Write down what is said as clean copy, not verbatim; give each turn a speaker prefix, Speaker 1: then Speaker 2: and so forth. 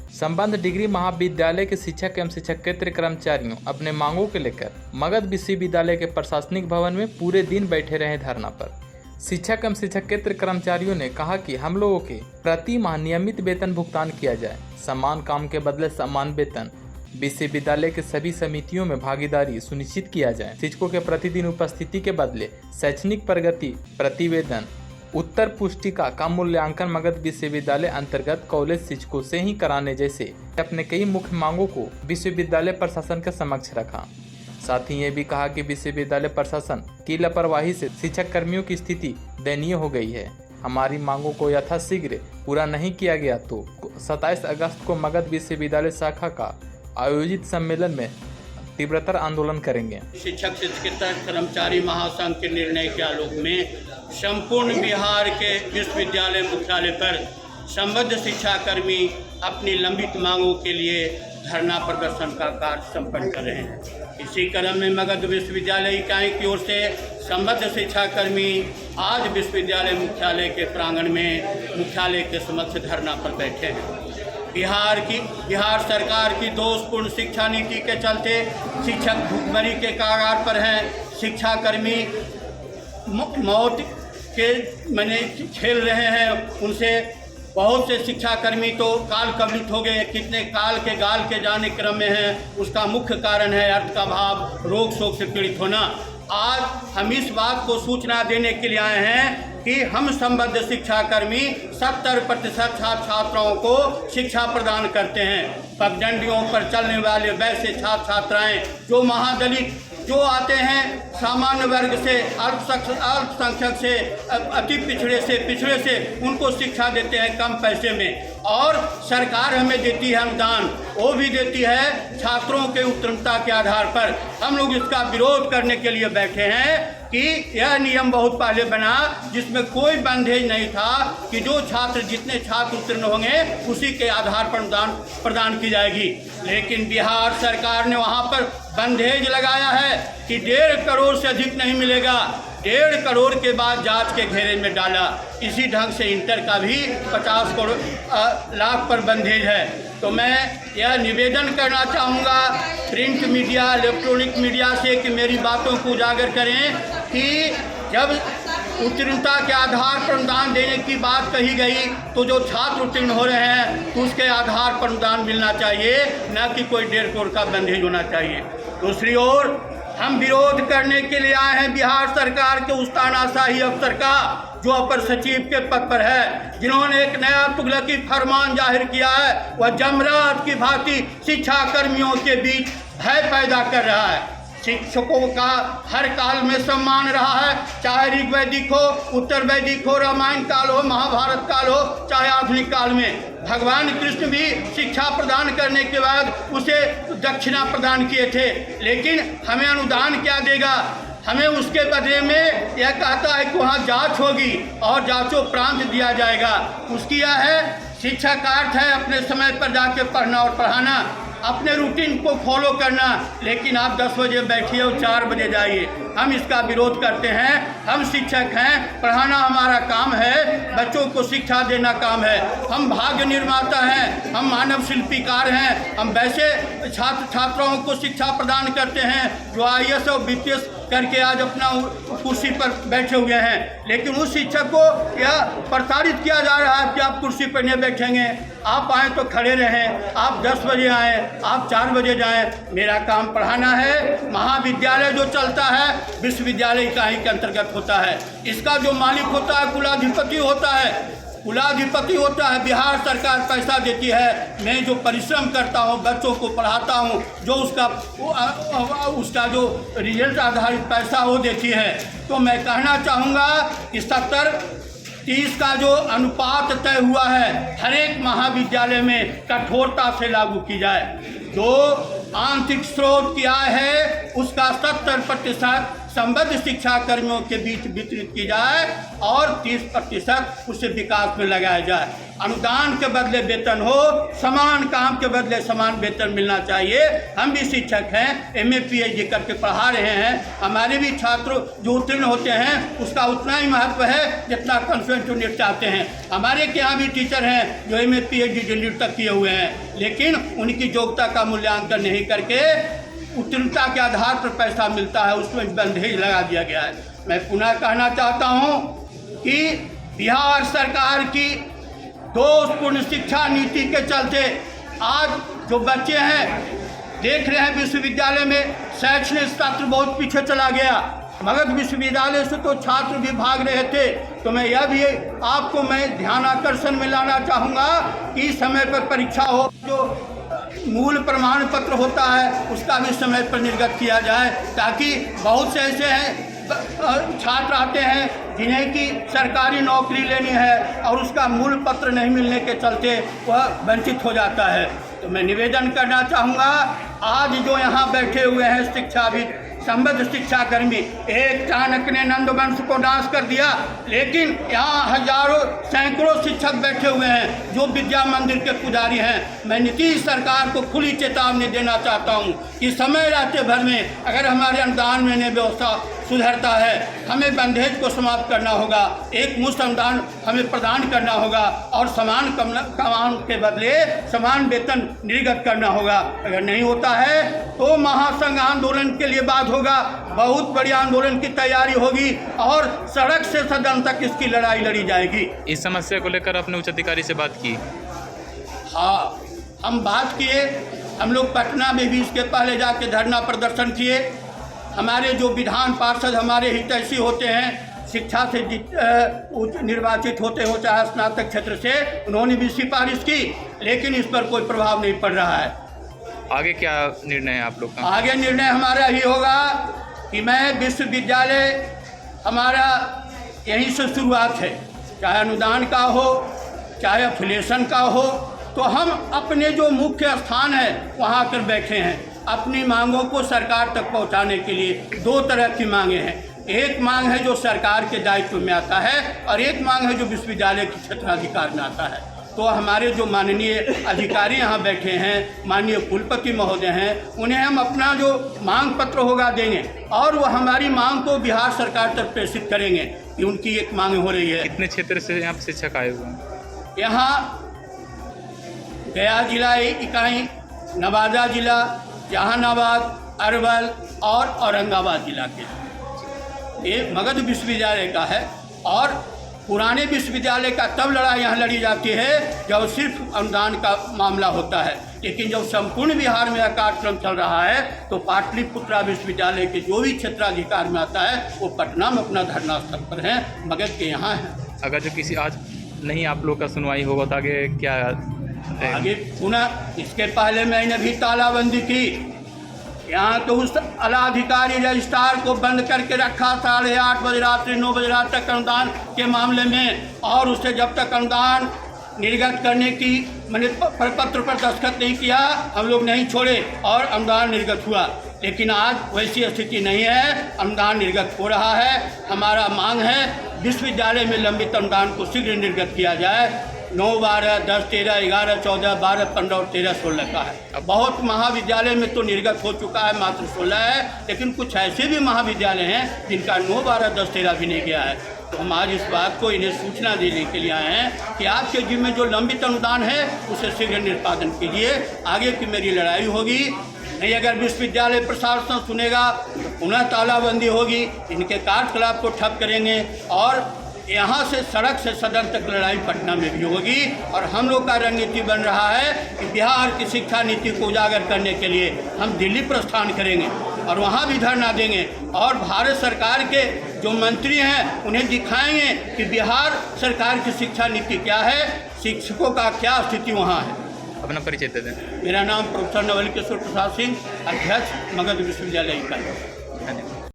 Speaker 1: संबंध डिग्री महाविद्यालय के शिक्षक एवं शिक्षकेतर कर्मचारियों अपने मांगों को लेकर मगध विश्वविद्यालय के प्रशासनिक भवन में पूरे दिन बैठे रहे धरना पर। शिक्षक एवं शिक्षकेतर कर्मचारियों ने कहा कि हम लोगों के प्रति माह नियमित वेतन भुगतान किया जाए, समान काम के बदले समान वेतन, विश्वविद्यालय के सभी समितियों में भागीदारी सुनिश्चित किया जाए, शिक्षकों के प्रतिदिन उपस्थिति के बदले शैक्षणिक प्रगति प्रतिवेदन उत्तर पुस्तिका का मूल्यांकन मगध विश्वविद्यालय अंतर्गत कॉलेज शिक्षकों से ही कराने जैसे अपने कई मुख्य मांगों को विश्वविद्यालय प्रशासन के समक्ष रखा। साथ ही ये भी कहा कि विश्वविद्यालय प्रशासन की लापरवाही से शिक्षक कर्मियों की स्थिति दयनीय हो गई है। हमारी मांगों को यथाशीघ्र पूरा नहीं किया गया तो 27 अगस्त को मगध विश्वविद्यालय शाखा का आयोजित सम्मेलन में तीव्रतर आंदोलन करेंगे।
Speaker 2: शिक्षक शिक्षकेतर कर्मचारी महासंघ के निर्णय के आलोक में संपूर्ण बिहार के विश्वविद्यालय मुख्यालय पर संबद्ध शिक्षाकर्मी अपनी लंबित मांगों के लिए धरना प्रदर्शन का कार्य संपन्न कर रहे हैं। इसी क्रम में मगध विश्वविद्यालय इकाई की ओर से संबद्ध शिक्षाकर्मी आज विश्वविद्यालय मुख्यालय के प्रांगण में मुख्यालय के समक्ष धरना पर बैठे हैं। बिहार सरकार की दोषपूर्ण शिक्षा नीति के चलते शिक्षक भुखमरी के कगार पर हैं। शिक्षाकर्मी मौत के खेल रहे हैं। उनसे बहुत से शिक्षाकर्मी तो काल कवलित हो गए, कितने काल के गाल के जाने क्रम में हैं। उसका मुख्य कारण है अर्थ का भाव, रोग शोक से पीड़ित होना। आज हम इस बात को सूचना देने के लिए आए हैं कि हम संबद्ध शिक्षाकर्मी 70% छात्र छात्राओं को शिक्षा प्रदान करते हैं। पगडंडियों पर चलने वाले वैसे छात्र छात्राएं जो महादलित जो आते हैं, सामान्य वर्ग से, अल्पसंख्यक से, अति पिछड़े से उनको शिक्षा देते हैं कम पैसे में। और सरकार हमें देती है अनुदान, वो भी देती है छात्रों के उत्तीर्णता के आधार पर। हम लोग इसका विरोध करने के लिए बैठे हैं कि यह नियम बहुत पहले बना जिसमें कोई बंधेज नहीं था कि जितने छात्र उत्तीर्ण होंगे उसी के आधार पर अनुदान प्रदान की जाएगी। लेकिन बिहार सरकार ने वहाँ पर बंधेज लगाया है कि 1.5 करोड़ से अधिक नहीं मिलेगा। 1.5 करोड़ के बाद जांच के घेरे में डाला। इसी ढंग से इंटर का भी 50 लाख पर बंधेज है। तो मैं यह निवेदन करना चाहूँगा प्रिंट मीडिया, इलेक्ट्रॉनिक मीडिया से कि मेरी बातों को उजागर करें कि जब उत्तीर्णता के आधार पर अनुदान देने की बात कही गई तो जो छात्र उत्तीर्ण हो रहे हैं तो उसके आधार पर अनुदान मिलना चाहिए, न कि कोई 1.5 करोड़ का बंधेज होना चाहिए। दूसरी ओर हम विरोध करने के लिए आए हैं बिहार सरकार के उस तानाशाही अफसर का जो अपर सचिव के पद पर है, जिन्होंने एक नया तुगलकी फरमान जाहिर किया है। वह जमरात की भांति शिक्षा कर्मियों के बीच भय पैदा कर रहा है। शिक्षकों का हर काल में सम्मान रहा है, चाहे ऋग्वैदिक हो, उत्तर वैदिक हो, रामायण काल हो, महाभारत काल हो, चाहे आधुनिक काल में। भगवान कृष्ण भी शिक्षा प्रदान करने के बाद उसे दक्षिणा प्रदान किए थे। लेकिन हमें अनुदान क्या देगा? हमें उसके बदले में यह कहता है कि वहाँ जांच होगी और जांचोपरांत दिया जाएगा। उसकी यह है शिक्षा का अर्थ है अपने समय पर जाके पढ़ना और पढ़ाना, अपने रूटीन को फॉलो करना। लेकिन आप 10 बजे बैठिए और 4 बजे जाइए। हम इसका विरोध करते हैं। हम शिक्षक हैं, पढ़ाना हमारा काम है, बच्चों को शिक्षा देना काम है। हम भाग्य निर्माता हैं, हम मानव शिल्पीकार हैं। हम वैसे छात्र छात्राओं को शिक्षा प्रदान करते हैं जो IAS और BPS करके आज अपना कुर्सी पर बैठे हुए हैं। लेकिन उस शिक्षक को यह प्रताड़ित किया जा रहा है कि आप कुर्सी पर नहीं बैठेंगे, आप आएँ तो खड़े रहें, आप 10 बजे आएँ, आप 4 बजे जाएँ। मेरा काम पढ़ाना है। महाविद्यालय जो चलता है विश्वविद्यालय इकाई के अंतर्गत होता है। इसका जो मालिक होता है कुलाधिपति होता है। बिहार सरकार पैसा देती है। मैं जो परिश्रम करता हूँ, बच्चों को पढ़ाता हूँ, जो उसका जो रिजल्ट आधारित पैसा वो देती है। तो मैं कहना चाहूँगा कि 70-30 का जो अनुपात तय हुआ है हर एक महाविद्यालय में कठोरता से लागू की जाए। जो आंतरिक स्रोत की आय है उसका 70% संबद्ध शिक्षा कर्मियों के बीच वितरित की जाए और 30% उसे विकास में लगाया जाए। अनुदान के बदले वेतन हो, समान काम के बदले समान वेतन मिलना चाहिए। हम भी शिक्षक हैं, एमए पीएचडी करके पढ़ा रहे हैं। हमारे भी छात्र जो उत्तीर्ण होते हैं उसका उतना ही महत्व है जितना कॉन्फ्रेंस यूनिट चाहते हैं। हमारे के यहाँ भी टीचर हैं जो एमए पीएचडी डिलीट तक किए हुए हैं, लेकिन उनकी योग्यता का मूल्यांकन नहीं करके उत्तीर्णता के आधार पर पैसा मिलता है, उसमें बंधेज लगा दिया गया है। मैं पुनः कहना चाहता हूँ कि बिहार सरकार की दोषपूर्ण शिक्षा नीति के चलते आज जो बच्चे हैं देख रहे हैं विश्वविद्यालय में शैक्षणिक स्तर बहुत पीछे चला गया। मगध विश्वविद्यालय से तो छात्र भी भाग रहे थे। तो मैं यह भी आपको मैं ध्यान आकर्षण में लाना चाहूँगा कि समय पर परीक्षा हो, जो मूल प्रमाण पत्र होता है उसका भी समय पर निर्गत किया जाए, ताकि बहुत से ऐसे हैं छात्र आते हैं जिन्हें कि सरकारी नौकरी लेनी है और उसका मूल पत्र नहीं मिलने के चलते वह वंचित हो जाता है। तो मैं निवेदन करना चाहूँगा, आज जो यहाँ बैठे हुए हैं शिक्षाविद, संबद्ध शिक्षाकर्मी, एक चाणक्य ने नंदवंश को नाश कर दिया, लेकिन यहाँ हजारों सैकड़ों शिक्षक बैठे हुए हैं जो विद्या मंदिर के पुजारी हैं। मैं नीतीश सरकार को खुली चेतावनी देना चाहता हूँ कि समय रहते भर में अगर हमारे अनुदान में व्यवस्था सुधरता है, हमें बंधेज को समाप्त करना होगा, एक मुश्त अनुदान हमें प्रदान करना होगा और समान कमान के बदले समान वेतन निर्गत करना होगा। अगर नहीं होता है तो महासंघ आंदोलन के लिए बात होगा, बहुत बड़ी आंदोलन की तैयारी होगी और सड़क से सदन तक इसकी लड़ाई लड़ी जाएगी।
Speaker 1: इस समस्या को लेकर आपने उच्च अधिकारी से बात की?
Speaker 2: हाँ, हम बात किए। हम लोग पटना में भी इसके पहले जाके धरना प्रदर्शन किए। हमारे जो विधान पार्षद हमारे हितैषी होते हैं, शिक्षा से निर्वाचित होते हो चाहे स्नातक क्षेत्र से, उन्होंने भी सिफारिश की, लेकिन इस पर कोई प्रभाव नहीं पड़ रहा है।
Speaker 1: आगे क्या निर्णय है आप लोग का?
Speaker 2: आगे निर्णय हमारा ही होगा कि मैं विश्वविद्यालय हमारा यहीं से शुरुआत है, चाहे अनुदान का हो चाहे एफिलिएशन का हो, तो हम अपने जो मुख्य स्थान है वहाँ आकर बैठे हैं। अपनी मांगों को सरकार तक पहुँचाने के लिए दो तरह की मांगे हैं। एक मांग है जो सरकार के दायित्व में आता है और एक मांग है जो विश्वविद्यालय के क्षेत्राधिकार में आता है। तो हमारे जो माननीय अधिकारी यहाँ बैठे हैं, माननीय कुलपति महोदय हैं, उन्हें हम अपना जो मांग पत्र होगा देंगे और वो हमारी मांग को बिहार सरकार तक प्रेषित करेंगे कि उनकी एक मांग हो रही है।
Speaker 1: कितने क्षेत्र से यहाँ शिक्षक आए हुए हैं? यहाँ गया जिला इकाई, नवादा जिला, जहानाबाद, अरवल और औरंगाबाद जिला के। ये मगध विश्वविद्यालय का है और पुराने विश्वविद्यालय का तब लड़ाई यहाँ लड़ी जाती है जब सिर्फ अनुदान का मामला होता है, लेकिन जब संपूर्ण बिहार में कार्यक्रम चल रहा है तो पाटलिपुत्रा विश्वविद्यालय के जो भी क्षेत्राधिकार में आता है वो पटना में अपना धरना स्थल पर है, मगध के यहाँ है। अगर जो किसी आज नहीं आप लोग का सुनवाई होगा तो आगे क्या?
Speaker 2: आगे पुनः इसके पहले मैंने भी तालाबंदी की। यहाँ तो उस आलाधिकारी रजिस्ट्रार को बंद करके रखा 8:30 बजे रात्रि 9 बजे रात तक अनुदान के मामले में, और उसे जब तक अनुदान निर्गत करने की मैंने प्रपत्र पर दस्तखत नहीं किया हम लोग नहीं छोड़े और अनुदान निर्गत हुआ। लेकिन आज वैसी स्थिति नहीं है, अनुदान निर्गत हो रहा है। हमारा मांग है विश्वविद्यालय में लंबित अनुदान को शीघ्र निर्गत किया जाए। 9, 12, 10, 13, 11, 14, 12, 15 और 13, 16 का है। बहुत महाविद्यालय में तो निर्गत हो चुका है, मात्र 16 है, लेकिन कुछ ऐसे भी महाविद्यालय हैं जिनका 9, 12, 10, 13 भी नहीं गया है। तो हम आज इस बात को इन्हें सूचना देने के लिए आए हैं कि आपके जिम्मे जो लंबित अनुदान है उसे शीघ्र निष्पादन कीजिए। आगे की मेरी लड़ाई होगी, नहीं अगर विश्वविद्यालय प्रशासन सुनेगा तो पुनः तालाबंदी होगी, इनके कार्यकलाप को ठप करेंगे और यहाँ से सड़क से सदन तक लड़ाई पटना में भी होगी। और हम लोग का रणनीति बन रहा है कि बिहार की शिक्षा नीति को उजागर करने के लिए हम दिल्ली प्रस्थान करेंगे और वहाँ भी धरना देंगे और भारत सरकार के जो मंत्री हैं उन्हें दिखाएंगे कि बिहार सरकार की शिक्षा नीति क्या है, शिक्षकों का क्या स्थिति वहाँ है।
Speaker 1: अपना परिचय दे दें।
Speaker 2: मेरा नाम प्रोफेसर नवल किशोर प्रसाद सिंह, अध्यक्ष मगध विश्वविद्यालय इकाई।
Speaker 1: धन्यवाद।